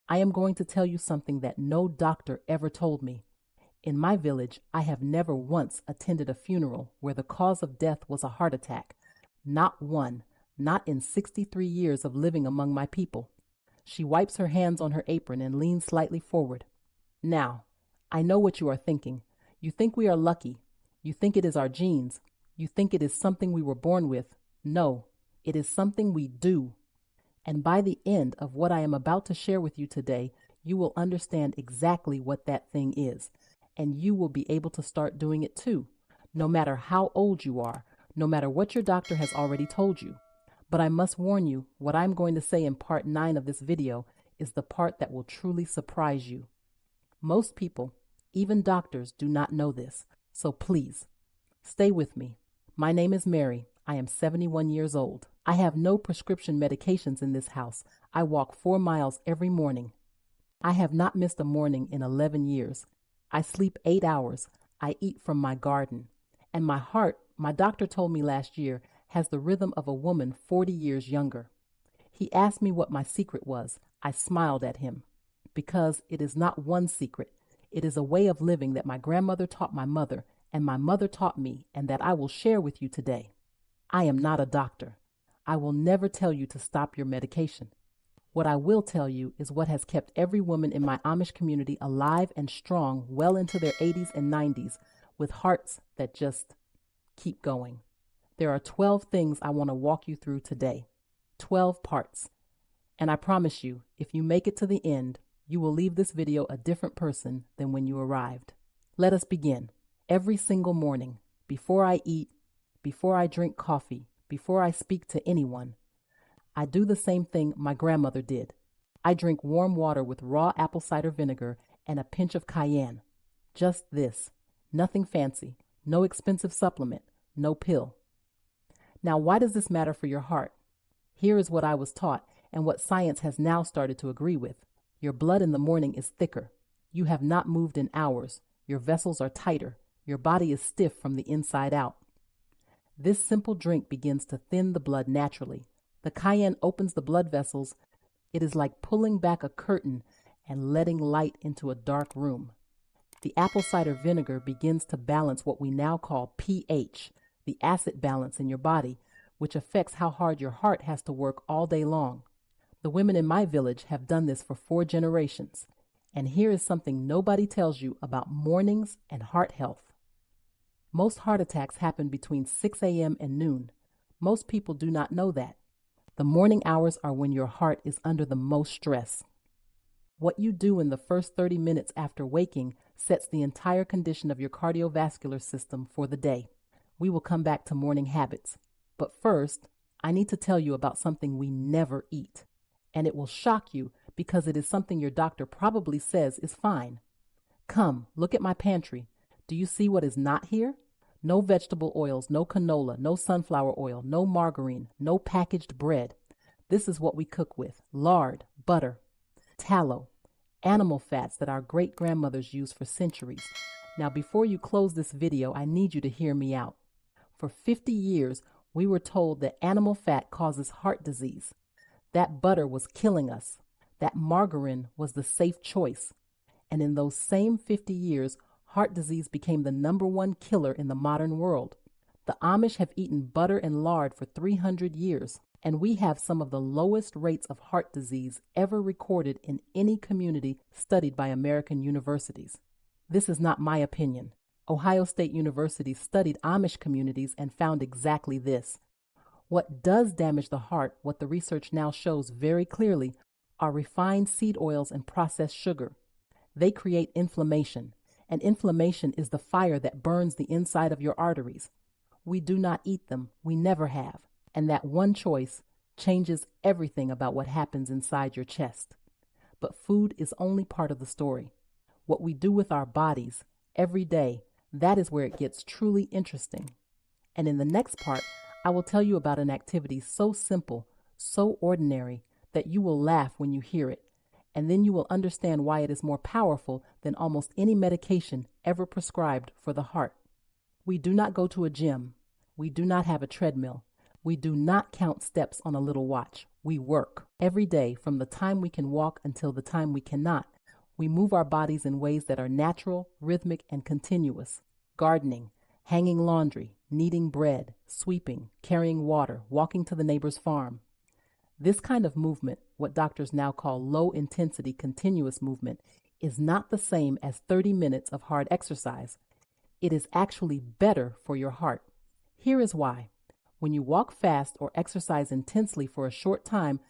I am going to tell you something that no doctor ever told me. In my village, I have never once attended a funeral where the cause of death was a heart attack. Not one, not in 63 years of living among my people. She wipes her hands on her apron and leans slightly forward. Now, I know what you are thinking. You think we are lucky. You think it is our genes. You think it is something we were born with. No, it is something we do. And by the end of what I am about to share with you today, you will understand exactly what that thing is. And you will be able to start doing it too, no matter how old you are, no matter what your doctor has already told you. But I must warn you, what I'm going to say in part 9 of this video is the part that will truly surprise you. Most people, even doctors, do not know this, so please, stay with me. My name is Mary. I am 71 years old. I have no prescription medications in this house. I walk 4 miles every morning. I have not missed a morning in 11 years. I sleep 8 hours. I eat from my garden. And my heart, my doctor told me last year, has the rhythm of a woman 40 years younger. He asked me what my secret was. I smiled at him. Because it is not one secret. It is a way of living that my grandmother taught my mother, and my mother taught me, and that I will share with you today. I am not a doctor. I will never tell you to stop your medication. What I will tell you is what has kept every woman in my Amish community alive and strong well into their 80s and 90s with hearts that just keep going. There are 12 things I want to walk you through today. 12 parts. And I promise you, if you make it to the end, you will leave this video a different person than when you arrived. Let us begin. Every single morning, before I eat, before I drink coffee, before I speak to anyone, I do the same thing my grandmother did. I drink warm water with raw apple cider vinegar and a pinch of cayenne. Just this. Nothing fancy. No expensive supplement. No pill. Now, why does this matter for your heart? Here is what I was taught and what science has now started to agree with. Your blood in the morning is thicker. You have not moved in hours. Your vessels are tighter. Your body is stiff from the inside out. This simple drink begins to thin the blood naturally. The cayenne opens the blood vessels. It is like pulling back a curtain and letting light into a dark room. The apple cider vinegar begins to balance what we now call pH, the acid balance in your body, which affects how hard your heart has to work all day long. The women in my village have done this for 4 generations. And here is something nobody tells you about mornings and heart health. Most heart attacks happen between 6 a.m. and noon. Most people do not know that. The morning hours are when your heart is under the most stress. What you do in the first 30 minutes after waking sets the entire condition of your cardiovascular system for the day. We will come back to morning habits. But first, I need to tell you about something we never eat. And it will shock you because it is something your doctor probably says is fine. Come, look at my pantry. Do you see what is not here? No vegetable oils, no canola, no sunflower oil, no margarine, no packaged bread. This is what we cook with: lard, butter, tallow, animal fats that our great-grandmothers used for centuries. Now, before you close this video, I need you to hear me out. For 50 years, we were told that animal fat causes heart disease. That butter was killing us. That margarine was the safe choice. And in those same 50 years, heart disease became the #1 killer in the modern world. The Amish have eaten butter and lard for 300 years, and we have some of the lowest rates of heart disease ever recorded in any community studied by American universities. This is not my opinion. Ohio State University studied Amish communities and found exactly this. What does damage the heart, what the research now shows very clearly, are refined seed oils and processed sugar. They create inflammation, and inflammation is the fire that burns the inside of your arteries. We do not eat them. We never have. And that one choice changes everything about what happens inside your chest. But food is only part of the story. What we do with our bodies every day, that is where it gets truly interesting. And in the next part, I will tell you about an activity so simple, so ordinary, that you will laugh when you hear it. And then you will understand why it is more powerful than almost any medication ever prescribed for the heart. We do not go to a gym. We do not have a treadmill. We do not count steps on a little watch. We work every day from the time we can walk until the time we cannot. We move our bodies in ways that are natural, rhythmic, and continuous. Gardening, hanging laundry, kneading bread, sweeping, carrying water, walking to the neighbor's farm. This kind of movement, what doctors now call low-intensity continuous movement, is not the same as 30 minutes of hard exercise. It is actually better for your heart. Here is why. When you walk fast or exercise intensely for a short time,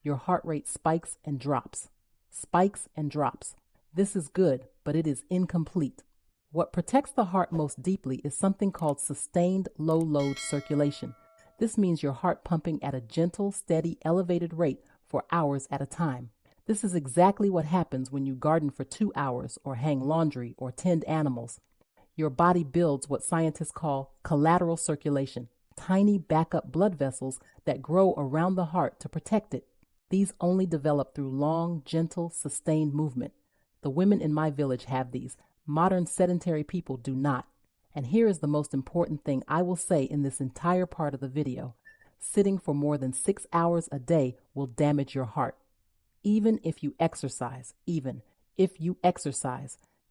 your heart rate spikes and drops. Spikes and drops. This is good, but it is incomplete. What protects the heart most deeply is something called sustained low-load circulation. This means your heart pumping at a gentle, steady, elevated rate for hours at a time. This is exactly what happens when you garden for 2 hours or hang laundry or tend animals. Your body builds what scientists call collateral circulation, tiny backup blood vessels that grow around the heart to protect it. These only develop through long, gentle, sustained movement. The women in my village have these. Modern sedentary people do not. And here is the most important thing I will say in this entire part of the video. Sitting for more than 6 hours a day will damage your heart. Even if you exercise,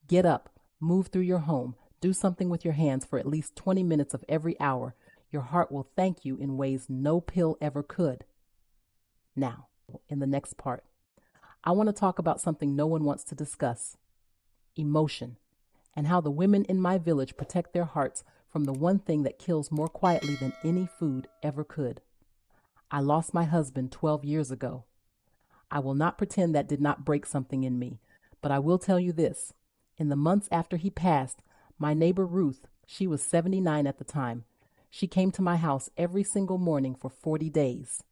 get up, move through your home, do something with your hands for at least 20 minutes of every hour, your heart will thank you in ways no pill ever could. Now, in the next part, I want to talk about something no one wants to discuss: emotion, and how the women in my village protect their hearts from the one thing that kills more quietly than any food ever could. I lost my husband 12 years ago. I will not pretend that did not break something in me, but I will tell you this. In the months after he passed, my neighbor Ruth, she was 79 at the time, she came to my house every single morning for 40 days.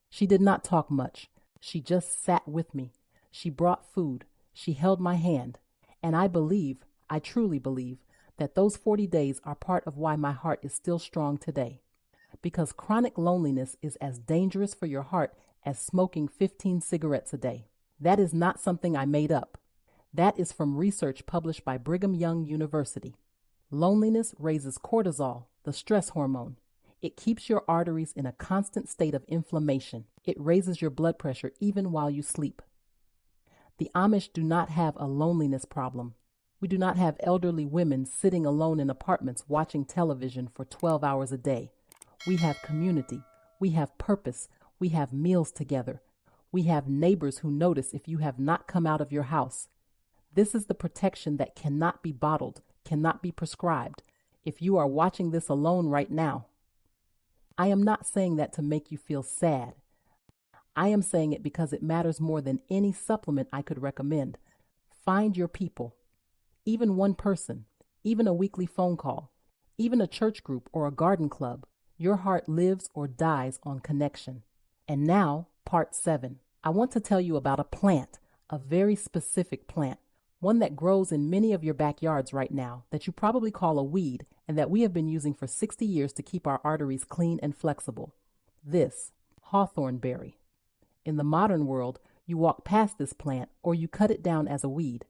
She did not talk much. She just sat with me. She brought food. She held my hand. And I truly believe, that those 40 days are part of why my heart is still strong today. Because chronic loneliness is as dangerous for your heart as smoking 15 cigarettes a day. That is not something I made up. That is from research published by Brigham Young University. Loneliness raises cortisol, the stress hormone. It keeps your arteries in a constant state of inflammation. It raises your blood pressure even while you sleep. The Amish do not have a loneliness problem. We do not have elderly women sitting alone in apartments watching television for 12 hours a day. We have community. We have purpose. We have meals together. We have neighbors who notice if you have not come out of your house. This is the protection that cannot be bottled, cannot be prescribed. If you are watching this alone right now, I am not saying that to make you feel sad. I am saying it because it matters more than any supplement I could recommend. Find your people. Even one person, even a weekly phone call, even a church group or a garden club. Your heart lives or dies on connection. And now, part 7. I want to tell you about a plant, a very specific plant, one that grows in many of your backyards right now that you probably call a weed and that we have been using for 60 years to keep our arteries clean and flexible. This, hawthorn berry. In the modern world, you walk past this plant or you cut it down as a weed.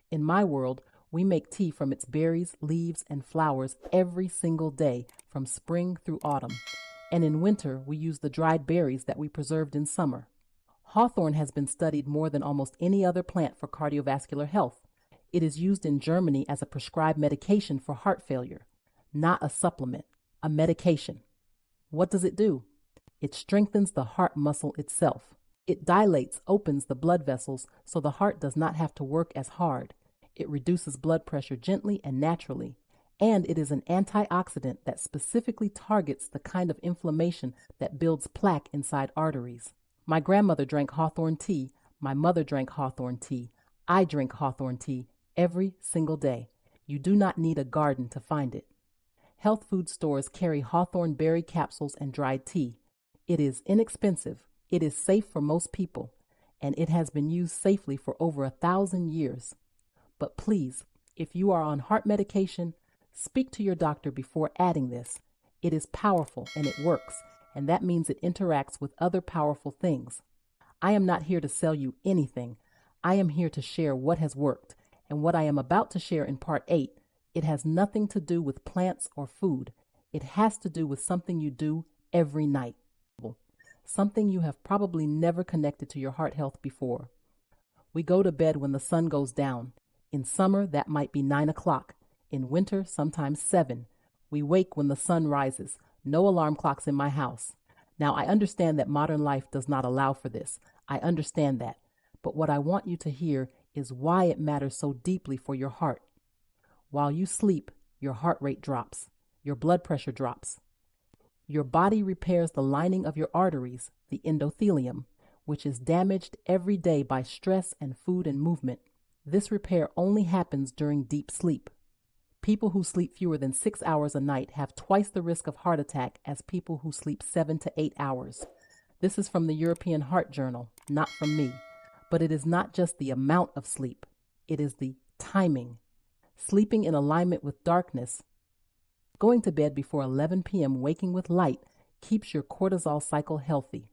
In my world, we make tea from its berries, leaves, and flowers every single day from spring through autumn. And in winter, we use the dried berries that we preserved in summer. Hawthorn has been studied more than almost any other plant for cardiovascular health. It is used in Germany as a prescribed medication for heart failure, not a supplement, a medication. What does it do? It strengthens the heart muscle itself. It dilates, opens the blood vessels so the heart does not have to work as hard. It reduces blood pressure gently and naturally. And it is an antioxidant that specifically targets the kind of inflammation that builds plaque inside arteries. My grandmother drank hawthorn tea. My mother drank hawthorn tea. I drink hawthorn tea every single day. You do not need a garden to find it. Health food stores carry hawthorn berry capsules and dried tea. It is inexpensive. It is safe for most people. And it has been used safely for over 1,000 years. But please, if you are on heart medication, speak to your doctor before adding this. It is powerful and it works, and that means it interacts with other powerful things. I am not here to sell you anything. I am here to share what has worked, and what I am about to share in part 8, it has nothing to do with plants or food. It has to do with something you do every night. Something you have probably never connected to your heart health before. We go to bed when the sun goes down. In summer, that might be 9 o'clock. In winter, sometimes 7. We wake when the sun rises. No alarm clocks in my house. Now, I understand that modern life does not allow for this. I understand that. But what I want you to hear is why it matters so deeply for your heart. While you sleep, your heart rate drops. Your blood pressure drops. Your body repairs the lining of your arteries, the endothelium, which is damaged every day by stress and food and movement. This repair only happens during deep sleep. People who sleep fewer than 6 hours a night have twice the risk of heart attack as people who sleep 7 to 8 hours. This is from the European Heart Journal, not from me. But it is not just the amount of sleep, it is the timing. Sleeping in alignment with darkness, going to bed before 11 p.m., waking with light, keeps your cortisol cycle healthy.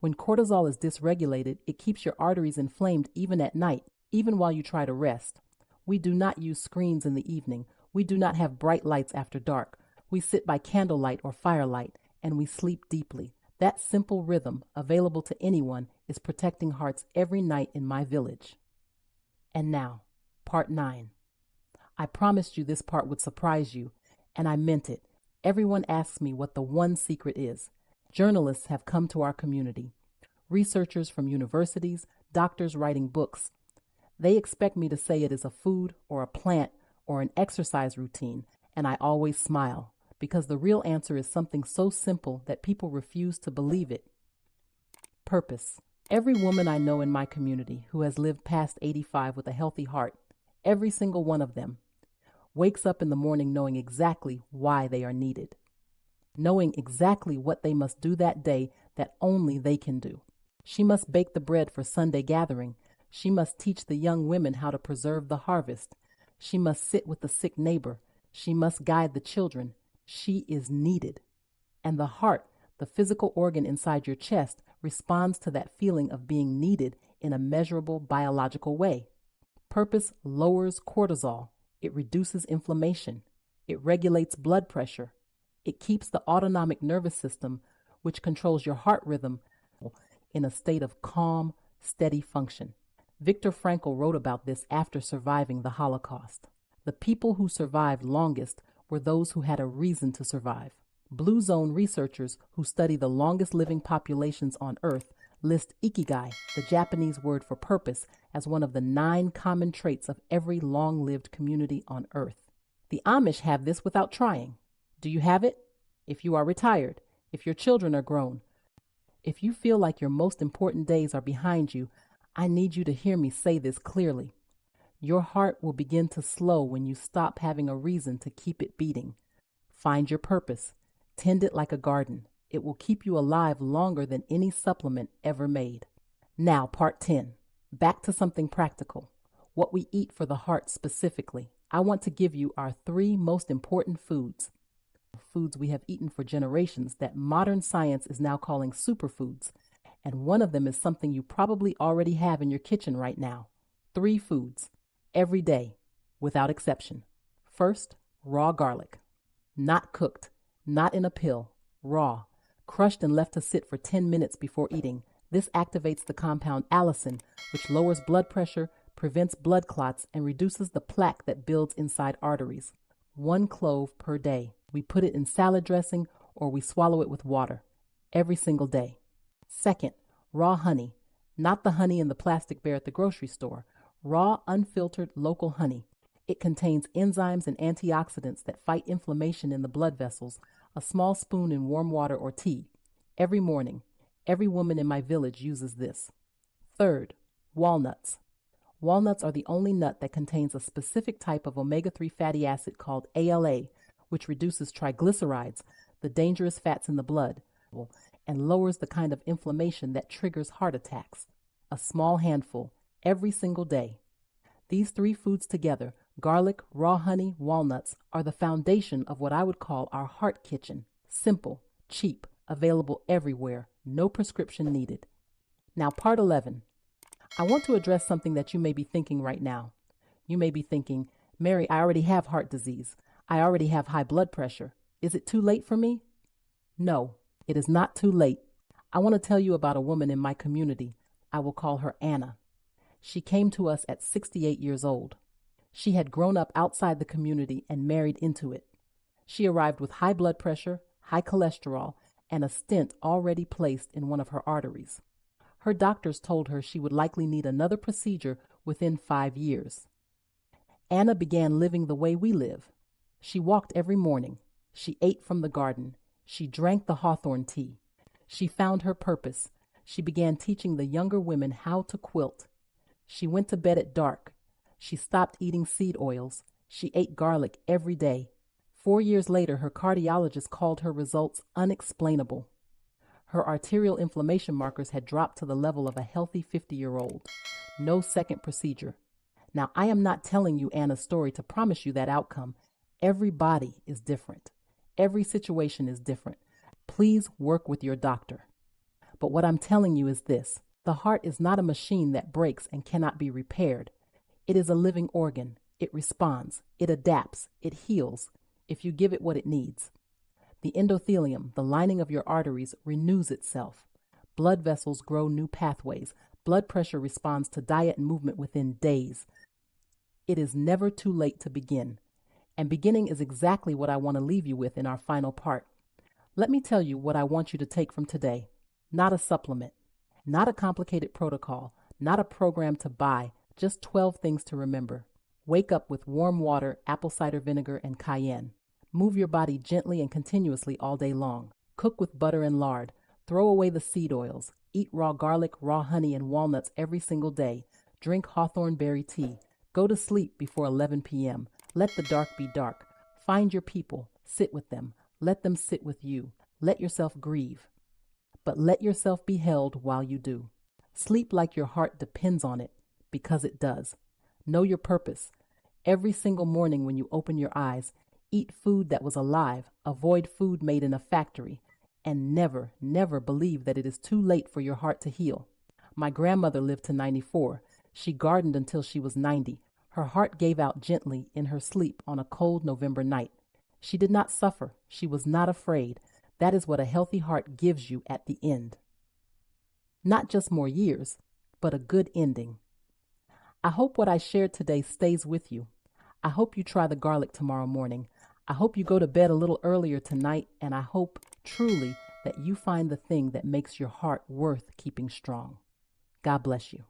When cortisol is dysregulated, it keeps your arteries inflamed even at night, even while you try to rest. We do not use screens in the evening. We do not have bright lights after dark. We sit by candlelight or firelight, and we sleep deeply. That simple rhythm, available to anyone, is protecting hearts every night in my village. And now, part 9. I promised you this part would surprise you, and I meant it. Everyone asks me what the one secret is. Journalists have come to our community. Researchers from universities, doctors writing books. They expect me to say it is a food or a plant or an exercise routine, and I always smile, because the real answer is something so simple that people refuse to believe it. Purpose. Every woman I know in my community who has lived past 85 with a healthy heart, every single one of them, wakes up in the morning knowing exactly why they are needed, knowing exactly what they must do that day that only they can do. She must bake the bread for Sunday gathering. She must teach the young women how to preserve the harvest. She must sit with the sick neighbor. She must guide the children. She is needed. And the heart, the physical organ inside your chest, responds to that feeling of being needed in a measurable biological way. Purpose lowers cortisol. It reduces inflammation. It regulates blood pressure. It keeps the autonomic nervous system, which controls your heart rhythm, in a state of calm, steady function. Viktor Frankl wrote about this after surviving the Holocaust. The people who survived longest were those who had a reason to survive. Blue Zone researchers who study the longest living populations on Earth list ikigai, the Japanese word for purpose, as one of the 9 common traits of every long-lived community on Earth. The Amish have this without trying. Do you have it? If you are retired, if your children are grown, if you feel like your most important days are behind you, I need you to hear me say this clearly. Your heart will begin to slow when you stop having a reason to keep it beating. Find your purpose. Tend it like a garden. It will keep you alive longer than any supplement ever made. Now, part 10. Back to something practical. What we eat for the heart specifically. I want to give you our 3 most important foods. Foods we have eaten for generations that modern science is now calling superfoods. And one of them is something you probably already have in your kitchen right now. 3 foods. Every day, without exception. First, raw garlic. Not cooked, not in a pill, raw. Crushed and left to sit for 10 minutes before eating. This activates the compound allicin, which lowers blood pressure, prevents blood clots, and reduces the plaque that builds inside arteries. 1 clove per day. We put it in salad dressing or we swallow it with water. Every single day. Second, raw honey. Not the honey in the plastic bear at the grocery store. Raw, unfiltered, local honey. It contains enzymes and antioxidants that fight inflammation in the blood vessels. A small spoon in warm water or tea. Every morning. Every woman in my village uses this. Third, walnuts. Walnuts are the only nut that contains a specific type of omega-3 fatty acid called ALA, which reduces triglycerides, the dangerous fats in the blood, and lowers the kind of inflammation that triggers heart attacks. A small handful, every single day. These 3 foods together, garlic, raw honey, walnuts, are the foundation of what I would call our heart kitchen. Simple, cheap, available everywhere, no prescription needed. Now, part 11. I want to address something that you may be thinking right now. You may be thinking, Mary, I already have heart disease. I already have high blood pressure. Is it too late for me? No. It is not too late. I want to tell you about a woman in my community. I will call her Anna. She came to us at 68 years old. She had grown up outside the community and married into it. She arrived with high blood pressure, high cholesterol, and a stent already placed in one of her arteries. Her doctors told her she would likely need another procedure within 5 years. Anna began living the way we live. She walked every morning. She ate from the garden. She drank the hawthorn tea. She found her purpose. She began teaching the younger women how to quilt. She went to bed at dark. She stopped eating seed oils. She ate garlic every day. 4 years later, her cardiologist called her results unexplainable. Her arterial inflammation markers had dropped to the level of a healthy 50-year-old. No second procedure. Now, I am not telling you Anna's story to promise you that outcome. Every body is different. Every situation is different. Please work with your doctor. But what I'm telling you is this: the heart is not a machine that breaks and cannot be repaired. It is a living organ. It responds. It adapts. It heals if you give it what it needs. The endothelium, the lining of your arteries, renews itself. Blood vessels grow new pathways. Blood pressure responds to diet and movement within days. It is never too late to begin. And beginning is exactly what I want to leave you with in our final part. Let me tell you what I want you to take from today. Not a supplement, not a complicated protocol, not a program to buy, just 12 things to remember. Wake up with warm water, apple cider vinegar, and cayenne. Move your body gently and continuously all day long. Cook with butter and lard. Throw away the seed oils. Eat raw garlic, raw honey, and walnuts every single day. Drink hawthorn berry tea. Go to sleep before 11 p.m. Let the dark be dark. Find your people. Sit with them. Let them sit with you. Let yourself grieve. But let yourself be held while you do. Sleep like your heart depends on it, because it does. Know your purpose. Every single morning when you open your eyes, eat food that was alive. Avoid food made in a factory. And never, never believe that it is too late for your heart to heal. My grandmother lived to 94. She gardened until she was 90. Her heart gave out gently in her sleep on a cold November night. She did not suffer. She was not afraid. That is what a healthy heart gives you at the end. Not just more years, but a good ending. I hope what I shared today stays with you. I hope you try the garlic tomorrow morning. I hope you go to bed a little earlier tonight, and I hope truly that you find the thing that makes your heart worth keeping strong. God bless you.